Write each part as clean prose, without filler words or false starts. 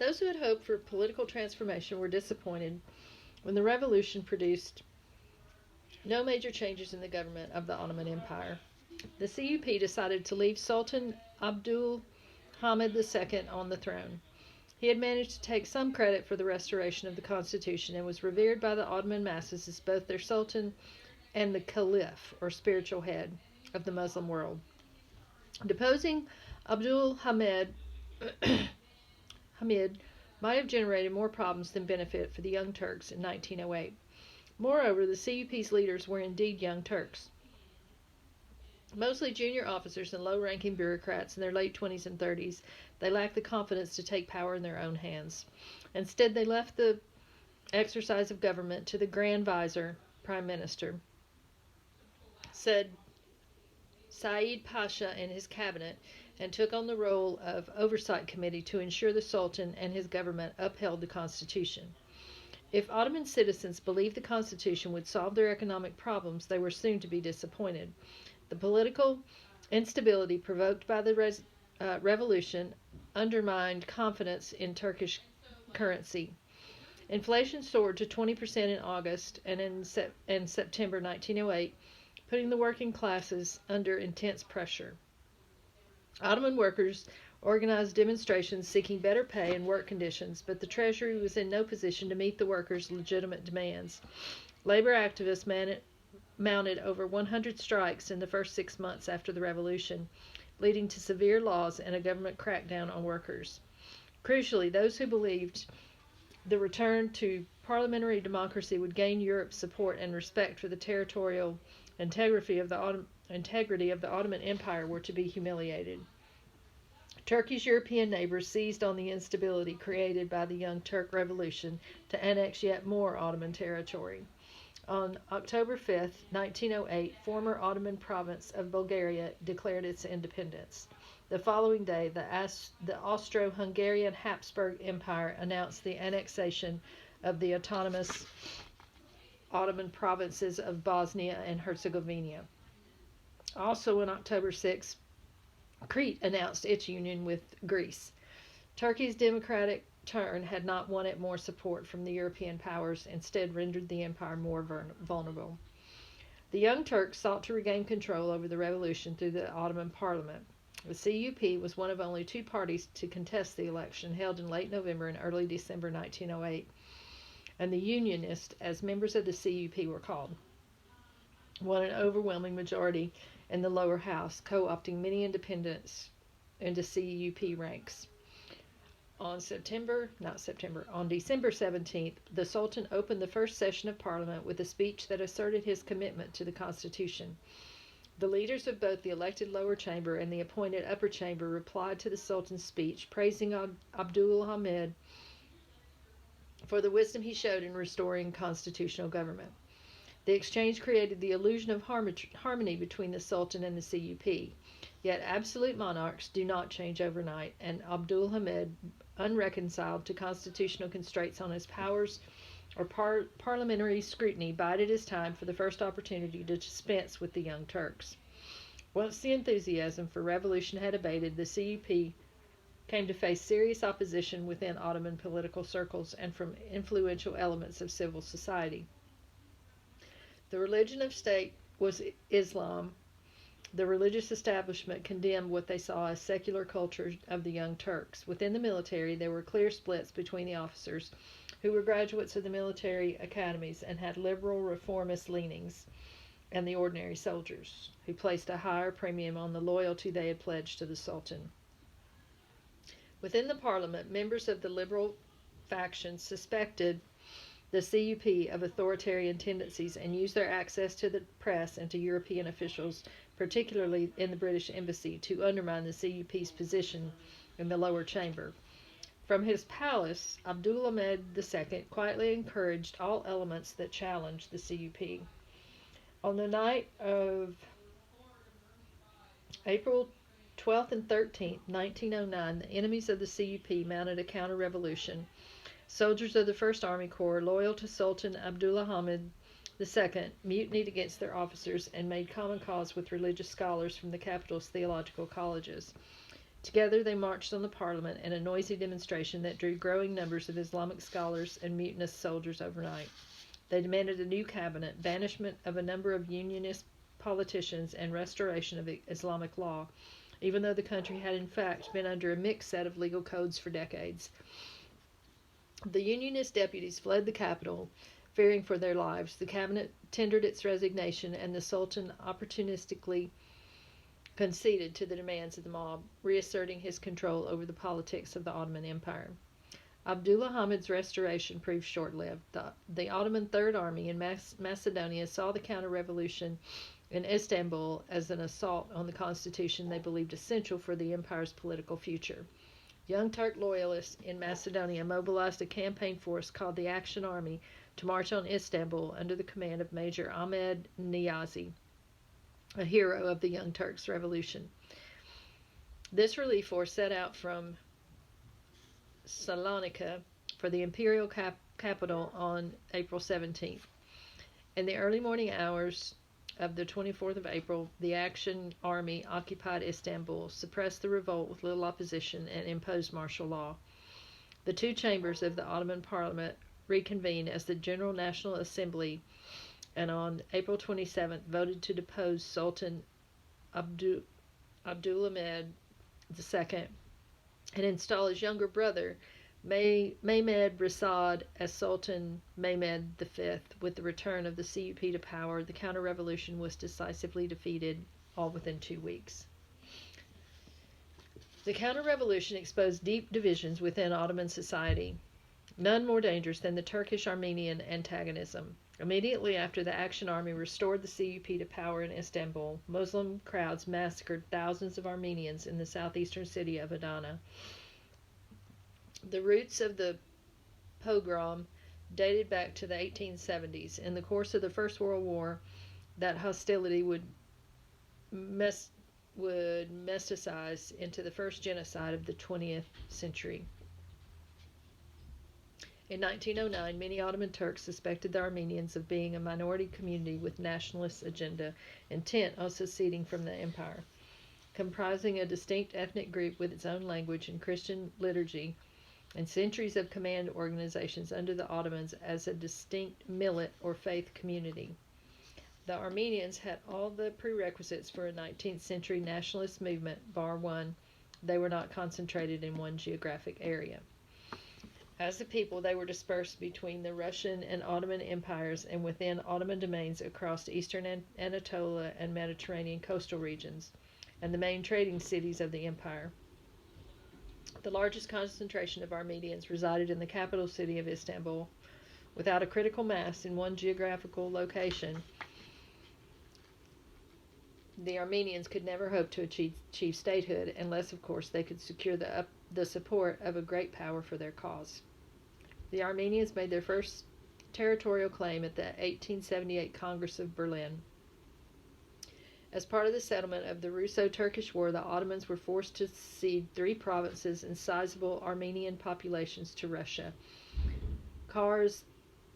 Those who had hoped for political transformation were disappointed when the revolution produced no major changes in the government of the Ottoman Empire. The CUP decided to leave Sultan Abdul Hamid II on the throne. He had managed to take some credit for the restoration of the constitution and was revered by the Ottoman masses as both their sultan and the caliph, or spiritual head, of the Muslim world. Deposing Abdul Hamid might have generated more problems than benefit for the Young Turks in 1908. Moreover, the CUP's leaders were indeed Young Turks, mostly junior officers and low-ranking bureaucrats in their late 20s and 30s. They lacked the confidence to take power in their own hands. Instead, they left the exercise of government to the Grand Vizier, Prime Minister, said Said Pasha, and his cabinet, and took on the role of oversight committee to ensure the Sultan and his government upheld the Constitution. If Ottoman citizens believed the Constitution would solve their economic problems, they were soon to be disappointed. The political instability provoked by the revolution undermined confidence in Turkish currency. Inflation soared to 20% in August and in September 1908, putting the working classes under intense pressure. Ottoman workers organized demonstrations seeking better pay and work conditions, but the Treasury was in no position to meet the workers' legitimate demands. Labor activists mounted over 100 strikes in the first 6 months after the revolution, leading to severe laws and a government crackdown on workers. Crucially, those who believed the return to parliamentary democracy would gain Europe's support and respect for the territorial integrity of the Ottoman Empire were to be humiliated. Turkey's European neighbors seized on the instability created by the Young Turk Revolution to annex yet more Ottoman territory. On October 5, 1908, former Ottoman province of Bulgaria declared its independence. The following day, the Austro-Hungarian Habsburg Empire announced the annexation of the autonomous Ottoman provinces of Bosnia and Herzegovina. Also on October 6, Crete announced its union with Greece. Turkey's democratic turn had not won it more support from the European powers, instead rendered the empire more vulnerable. The Young Turks sought to regain control over the revolution through the Ottoman parliament. The CUP was one of only two parties to contest the election, held in late November and early December 1908, and the Unionists, as members of the CUP were called, won an overwhelming majority in the lower house, co-opting many independents into CUP ranks. On December 17th, the Sultan opened the first session of Parliament with a speech that asserted his commitment to the Constitution. The leaders of both the elected lower chamber and the appointed upper chamber replied to the Sultan's speech, praising Abdul Hamid for the wisdom he showed in restoring constitutional government. The exchange created the illusion of harmony between the Sultan and the CUP. Yet absolute monarchs do not change overnight, and Abdul Hamid, unreconciled to constitutional constraints on his powers or parliamentary scrutiny, bided his time for the first opportunity to dispense with the Young Turks. Once the enthusiasm for revolution had abated, the CUP came to face serious opposition within Ottoman political circles and from influential elements of civil society. The religion of state was Islam. The religious establishment condemned what they saw as secular culture of the Young Turks. Within the military, there were clear splits between the officers, who were graduates of the military academies and had liberal reformist leanings, and the ordinary soldiers, who placed a higher premium on the loyalty they had pledged to the Sultan. Within the parliament, members of the liberal faction suspected the CUP of authoritarian tendencies and used their access to the press and to European officials, particularly in the British embassy, to undermine the CUP's position in the lower chamber. From his palace, Abdul Hamid II quietly encouraged all elements that challenged the CUP. On the night of April 12th and 13th, 1909, the enemies of the CUP mounted a counter-revolution. Soldiers of the First Army Corps, loyal to Sultan Abdullah Hamid II, mutinied against their officers and made common cause with religious scholars from the capital's theological colleges. Together they marched on the parliament in a noisy demonstration that drew growing numbers of Islamic scholars and mutinous soldiers overnight. They demanded a new cabinet, banishment of a number of unionist politicians, and restoration of Islamic law, even though the country had in fact been under a mixed set of legal codes for decades. The unionist deputies fled the capital, fearing for their lives. The cabinet tendered its resignation, and the Sultan opportunistically conceded to the demands of the mob, reasserting his control over the politics of the Ottoman Empire. Abdullah Hamid's restoration proved short-lived. The Ottoman Third Army in Macedonia saw the counter-revolution in Istanbul as an assault on the constitution they believed essential for the empire's political future. Young Turk loyalists in Macedonia mobilized a campaign force called the Action Army to march on Istanbul under the command of Major Ahmed Niyazi, a hero of the Young Turks Revolution. This relief force set out from Salonika for the imperial capital on April 17th. In the early morning hours of the 24th of April, the Action Army occupied Istanbul, suppressed the revolt with little opposition, and imposed martial law. The two chambers of the Ottoman Parliament reconvened as the General National Assembly, and on April 27th voted to depose Sultan Abdulhamid II and install his younger brother, Mehmed Resad, as Sultan Mehmed V. With the return of the CUP to power, the counter-revolution was decisively defeated, all within 2 weeks. The counter-revolution exposed deep divisions within Ottoman society, none more dangerous than the Turkish-Armenian antagonism. Immediately after the Action Army restored the CUP to power in Istanbul, Muslim crowds massacred thousands of Armenians in the southeastern city of Adana. The roots of the pogrom dated back to the 1870s. In the course of the First World War, that hostility would metastasize into the first genocide of the 20th century. In 1909, many Ottoman Turks suspected the Armenians of being a minority community with nationalist agenda, intent on seceding from the empire. Comprising a distinct ethnic group with its own language and Christian liturgy, and centuries of command organizations under the Ottomans as a distinct millet or faith community. The Armenians had all the prerequisites for a 19th century nationalist movement, bar one, they were not concentrated in one geographic area. As a people, they were dispersed between the Russian and Ottoman empires and within Ottoman domains across eastern Anatolia and Mediterranean coastal regions, and the main trading cities of the empire. The largest concentration of Armenians resided in the capital city of Istanbul. Without a critical mass in one geographical location, the Armenians could never hope to achieve statehood unless, of course, they could secure the support of a great power for their cause. The Armenians made their first territorial claim at the 1878 Congress of Berlin. As part of the settlement of the Russo-Turkish War, the Ottomans were forced to cede 3 provinces and sizable Armenian populations to Russia: Kars,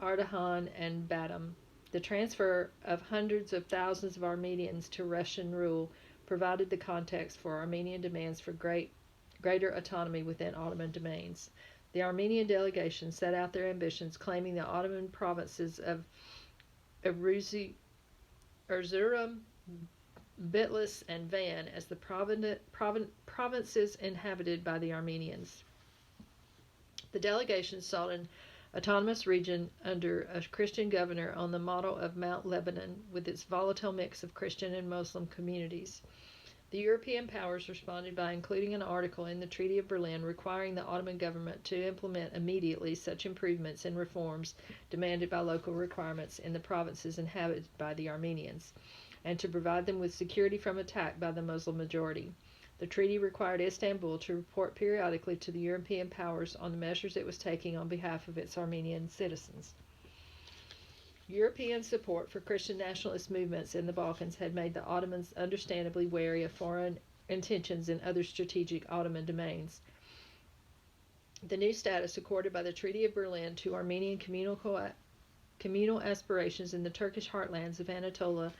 Ardahan, and Batum. The transfer of hundreds of thousands of Armenians to Russian rule provided the context for Armenian demands for greater autonomy within Ottoman domains. The Armenian delegation set out their ambitions, claiming the Ottoman provinces of Erzurum, Bitlis, and Van as the provinces inhabited by the Armenians. The delegation sought an autonomous region under a Christian governor on the model of Mount Lebanon, with its volatile mix of Christian and Muslim communities. The European powers responded by including an article in the Treaty of Berlin requiring the Ottoman government to implement immediately such improvements and reforms demanded by local requirements in the provinces inhabited by the Armenians, and to provide them with security from attack by the Muslim majority. The treaty required Istanbul to report periodically to the European powers on the measures it was taking on behalf of its Armenian citizens. European support for Christian nationalist movements in the Balkans had made the Ottomans understandably wary of foreign intentions in other strategic Ottoman domains. The new status accorded by the Treaty of Berlin to Armenian communal aspirations in the Turkish heartlands of Anatolia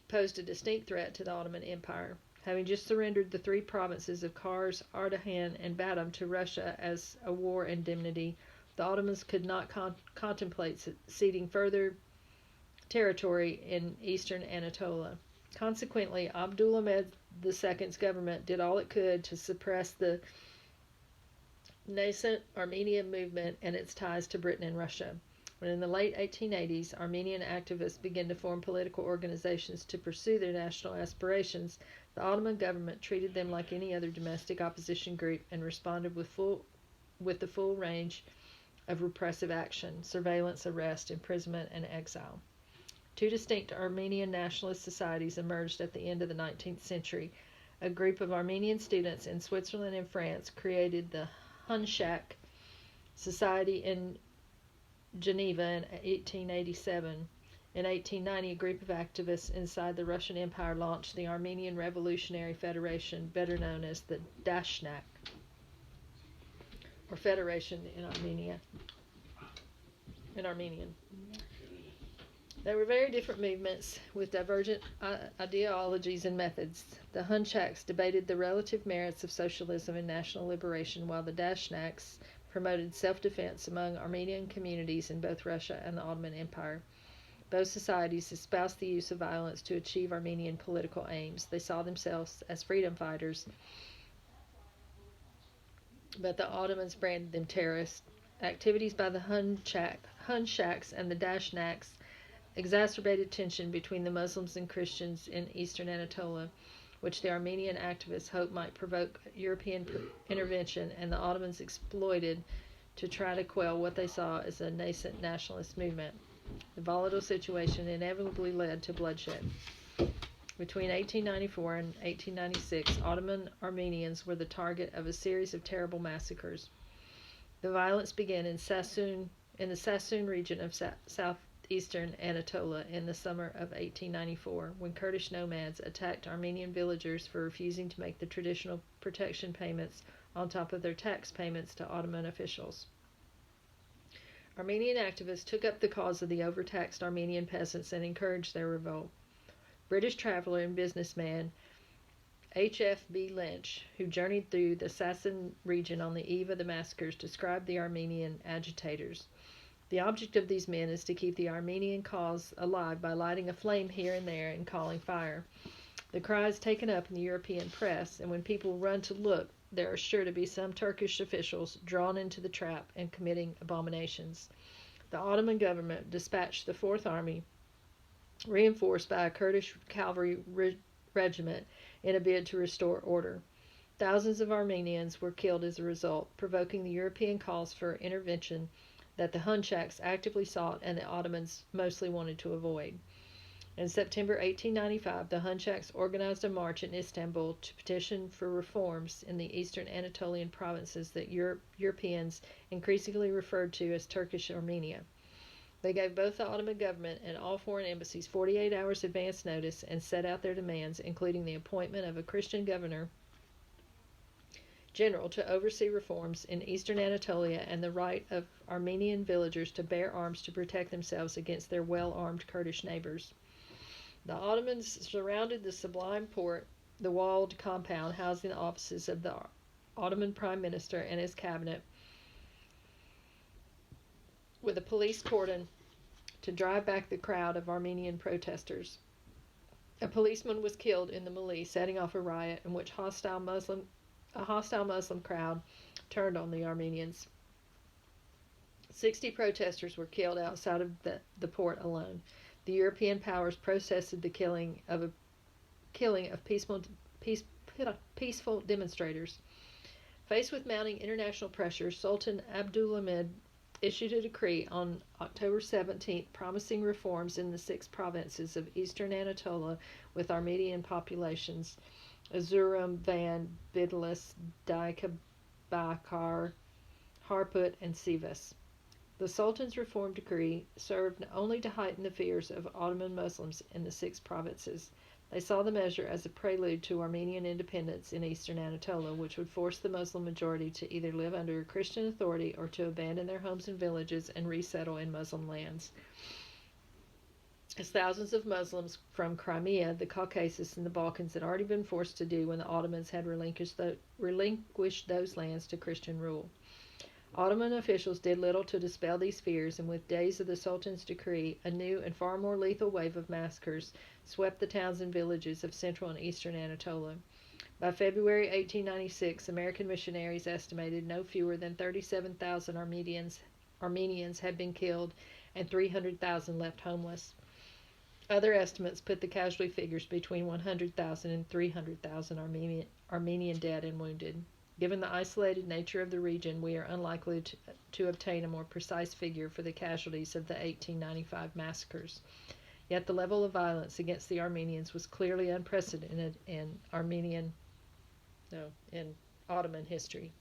posed a distinct threat to the Ottoman Empire. Having just surrendered the three provinces of Kars, Ardahan, and Batum to Russia as a war indemnity, the Ottomans could not contemplate ceding further territory in eastern Anatolia. Consequently, Abdulhamid II's government did all it could to suppress the nascent Armenian movement and its ties to Britain and Russia. When in the late 1880s, Armenian activists began to form political organizations to pursue their national aspirations, the Ottoman government treated them like any other domestic opposition group and responded with the full range of repressive action: surveillance, arrest, imprisonment, and exile. Two distinct Armenian nationalist societies emerged at the end of the 19th century. A group of Armenian students in Switzerland and France created the Hunchak Society in Geneva in 1887. In 1890, a group of activists inside the Russian Empire launched the Armenian Revolutionary Federation, better known as the Dashnak, or Federation in Armenian. They were very different movements with divergent ideologies and methods. The Hunchaks debated the relative merits of socialism and national liberation, while the Dashnaks promoted self-defense among Armenian communities in both Russia and the Ottoman Empire. Both societies espoused the use of violence to achieve Armenian political aims. They saw themselves as freedom fighters, but the Ottomans branded them terrorists. Activities by the Hunchaks and the Dashnaks exacerbated tension between the Muslims and Christians in eastern Anatolia, which the Armenian activists hoped might provoke European intervention, and the Ottomans exploited to try to quell what they saw as a nascent nationalist movement. The volatile situation inevitably led to bloodshed. Between 1894 and 1896, Ottoman Armenians were the target of a series of terrible massacres. The violence began in the Sassoon region of southeastern Anatolia in the summer of 1894, when Kurdish nomads attacked Armenian villagers for refusing to make the traditional protection payments on top of their tax payments to Ottoman officials. Armenian activists took up the cause of the overtaxed Armenian peasants and encouraged their revolt. British traveler and businessman H.F.B. Lynch, who journeyed through the Sassoon region on the eve of the massacres, described the Armenian agitators. The object of these men is to keep the Armenian cause alive by lighting a flame here and there and calling fire. The cry is taken up in the European press, and when people run to look, there are sure to be some Turkish officials drawn into the trap and committing abominations. The Ottoman government dispatched the Fourth Army, reinforced by a Kurdish cavalry regiment, in a bid to restore order. Thousands of Armenians were killed as a result, provoking the European calls for intervention that the Hunchaks actively sought and the Ottomans mostly wanted to avoid. In September 1895, the Hunchaks organized a march in Istanbul to petition for reforms in the eastern Anatolian provinces that Europeans increasingly referred to as Turkish Armenia. They gave both the Ottoman government and all foreign embassies 48 hours advance notice and set out their demands, including the appointment of a Christian governor general to oversee reforms in eastern Anatolia and the right of Armenian villagers to bear arms to protect themselves against their well-armed Kurdish neighbors. The Ottomans surrounded the Sublime Porte, the walled compound housing the offices of the Ottoman Prime Minister and his cabinet, with a police cordon to drive back the crowd of Armenian protesters. A policeman was killed in the melee, setting off a riot in which a hostile Muslim crowd turned on the Armenians. 60 protesters were killed outside of the port alone. The European powers protested the killing of peaceful demonstrators. Faced with mounting international pressure, Sultan Abdulhamid issued a decree on October 17th promising reforms in the 6 provinces of eastern Anatolia with Armenian populations: Erzurum, Van, Bitlis, Diyarbakir, Harput, and Sivas. The Sultan's reform decree served only to heighten the fears of Ottoman Muslims in the 6 provinces. They saw the measure as a prelude to Armenian independence in eastern Anatolia, which would force the Muslim majority to either live under Christian authority or to abandon their homes and villages and resettle in Muslim lands. as thousands of Muslims from Crimea, the Caucasus, and the Balkans had already been forced to do when the Ottomans had relinquished those lands to Christian rule. Ottoman officials did little to dispel these fears, and with days of the Sultan's decree, a new and far more lethal wave of massacres swept the towns and villages of central and eastern Anatolia. By February 1896, American missionaries estimated no fewer than 37,000 Armenians had been killed and 300,000 left homeless. Other estimates put the casualty figures between 100,000 and 300,000 Armenian dead and wounded. Given the isolated nature of the region, we are unlikely to obtain a more precise figure for the casualties of the 1895 massacres. Yet the level of violence against the Armenians was clearly unprecedented in Ottoman history.